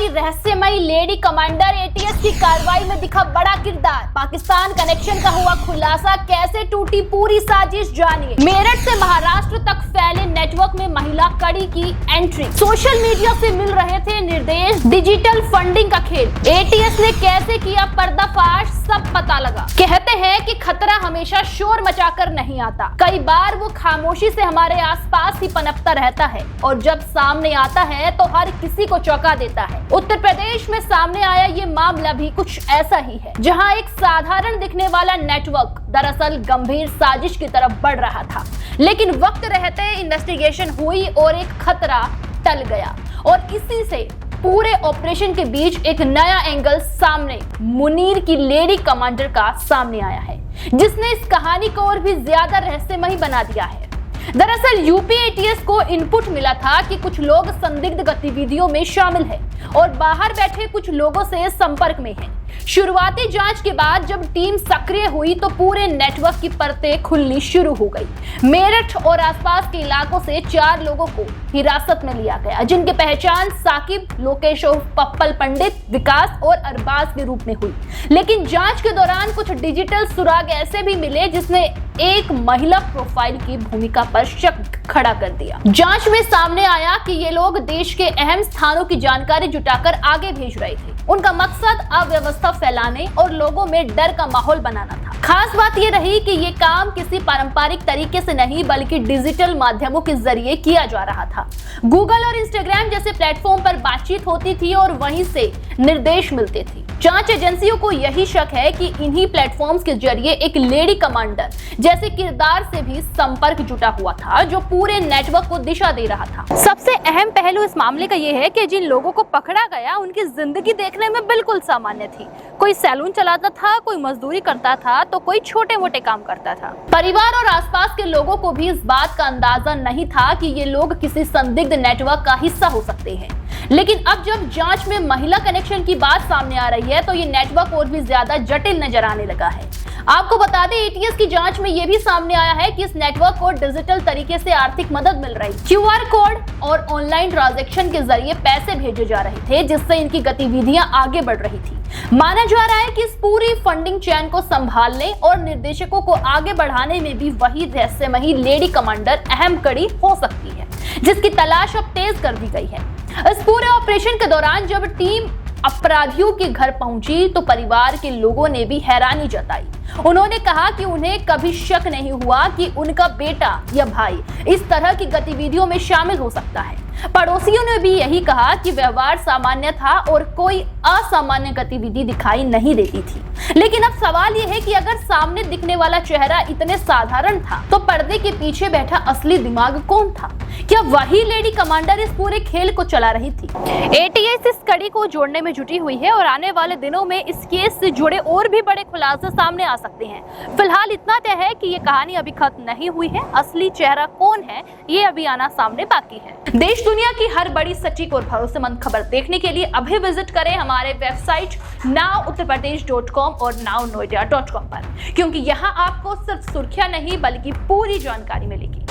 हमारी रहस्यमयी lady commander ATS की कार्रवाई में दिखा बड़ा किरदार। पाकिस्तान कनेक्शन का हुआ खुलासा, कैसे टूटी पूरी साजिश जानिए। मेरठ से महाराष्ट्र तक फैले नेटवर्क में महिला कड़ी की एंट्री। सोशल मीडिया से मिल रहे थे निर्देश, डिजिटल फंडिंग का खेल। एटीएस ने कैसे किया पर्दाफाश, सब पता लगा। कहते हैं कि खतरा हमेशा शोर मचाकर नहीं आता, कई बार वो खामोशी से हमारे आसपास ही पनपता रहता है और जब सामने आता है तो हर किसी को चौंका देता है। उत्तर प्रदेश में सामने आया ये मामला भी कुछ ऐसा ही है, जहां एक साधारण दिखने वाला नेटवर्क दरअसल गंभीर साजिश की तरफ बढ़ रहा था। लेकिन वक्त रहते इन्वेस्टिगेशन हुई और एक खतरा टल गया और इसी से पूरे ऑपरेशन के बीच एक नया एंगल सामने मुनीर की लेडी कमांडर का सामने आया है, जिसने इस कहानी को और भी ज्यादा रहस्यमयी बना दिया है। दरअसल यूपी एटीएस को इनपुट मिला था कि कुछ लोग संदिग्ध गतिविधियों में शामिल हैं और बाहर बैठे कुछ लोगों से संपर्क में हैं। शुरुआती जांच के बाद जब टीम सक्रिय हुई तो पूरे नेटवर्क की परतें खुलनी शुरू हो गई। मेरठ और आसपास के इलाकों से 4 लोगों को हिरासत में लिया गया, जिनकी पहचान साकिब, लोकेश उर्फ पप्पल पंडित, विकास और अरबाज के रूप में हुई। लेकिन जांच के दौरान कुछ डिजिटल सुराग ऐसे भी मिले जिसने एक महिला प्रोफाइल की भूमिका पर शक खड़ा कर दिया। जांच में सामने आया कि ये लोग देश के अहम स्थानों की जानकारी जुटाकर आगे भेज रहे थे। उनका मकसद अव्यवस्था फैलाने और लोगों में डर का माहौल बनाना था। खास बात ये रही कि ये काम किसी पारंपरिक तरीके से नहीं बल्कि डिजिटल माध्यमों के जरिए किया जा रहा था। गूगल और इंस्टाग्राम जैसे प्लेटफॉर्म पर बातचीत होती थी और वहीं से निर्देश मिलते थे। जांच एजेंसियों को यही शक है कि इन्हीं प्लेटफॉर्म्स के जरिए एक लेडी कमांडर जैसे किरदार से भी संपर्क जुटा हुआ था, जो पूरे नेटवर्क को दिशा दे रहा था। सबसे अहम पहलू इस मामले का ये है कि जिन लोगों को पकड़ा गया उनकी जिंदगी देखने में बिल्कुल सामान्य थी। कोई सैलून चलाता था, कोई मजदूरी करता था, तो कोई छोटे मोटे काम करता था। परिवार और आसपास के लोगों को भी इस बात का अंदाजा नहीं था कि ये लोग किसी संदिग्ध नेटवर्क का हिस्सा हो सकते हैं। लेकिन अब जब जांच में महिला कनेक्शन की बात सामने आ रही है तो ये नेटवर्क और भी ज्यादा जटिल नजर आने लगा है। आपको बता दें, एटीएस की जांच में ये भी सामने आया है कि इस नेटवर्क को डिजिटल तरीके से आर्थिक मदद मिल रही। क्यूआर कोड और ऑनलाइन ट्रांजैक्शन के जरिए पैसे भेजे जा रहे थे, जिससे इनकी गतिविधियां आगे बढ़ रही थी। माना जा रहा है कि इस पूरी फंडिंग चेन को संभालने और निर्देशकों को आगे बढ़ाने में भी वही रहस्यमयी लेडी कमांडर अहम कड़ी हो सकती है, जिसकी तलाश अब तेज कर दी गई है। इस पूरे ऑपरेशन के दौरान जब टीम अपराधियों के घर पहुंची तो परिवार के लोगों ने भी हैरानी जताई। उन्होंने कहा कि उन्हें कभी शक नहीं हुआ कि उनका बेटा या भाई इस तरह की गतिविधियों में शामिल हो सकता है। पड़ोसियों ने भी यही कहा कि व्यवहार सामान्य था और कोई असामान्य गतिविधि दिखाई नहीं देती थी। लेकिन अब सवाल यह है कि अगर सामने दिखने वाला चेहरा इतने साधारण था तो पर्दे के पीछे बैठा असली दिमाग कौन था? क्या वही लेडी कमांडर इस पूरे खेल को चला रही थी? एटीएस इस कड़ी को जोड़ने में जुटी हुई है और आने वाले दिनों में इस केस से जुड़े और भी बड़े खुलासे सामने आ सकते हैं। फिलहाल इतना तय है कि ये कहानी अभी खत्म नहीं हुई है। असली चेहरा कौन है, ये अभी आना सामने बाकी है। देश दुनिया की हर बड़ी, सटीक और भरोसेमंद खबर देखने के लिए अभी विजिट करें हमारे वेबसाइट nowuttarpradesh.com और nownoida.com पर, क्योंकि यहाँ आपको सिर्फ सुर्खियां नहीं बल्कि पूरी जानकारी मिलेगी।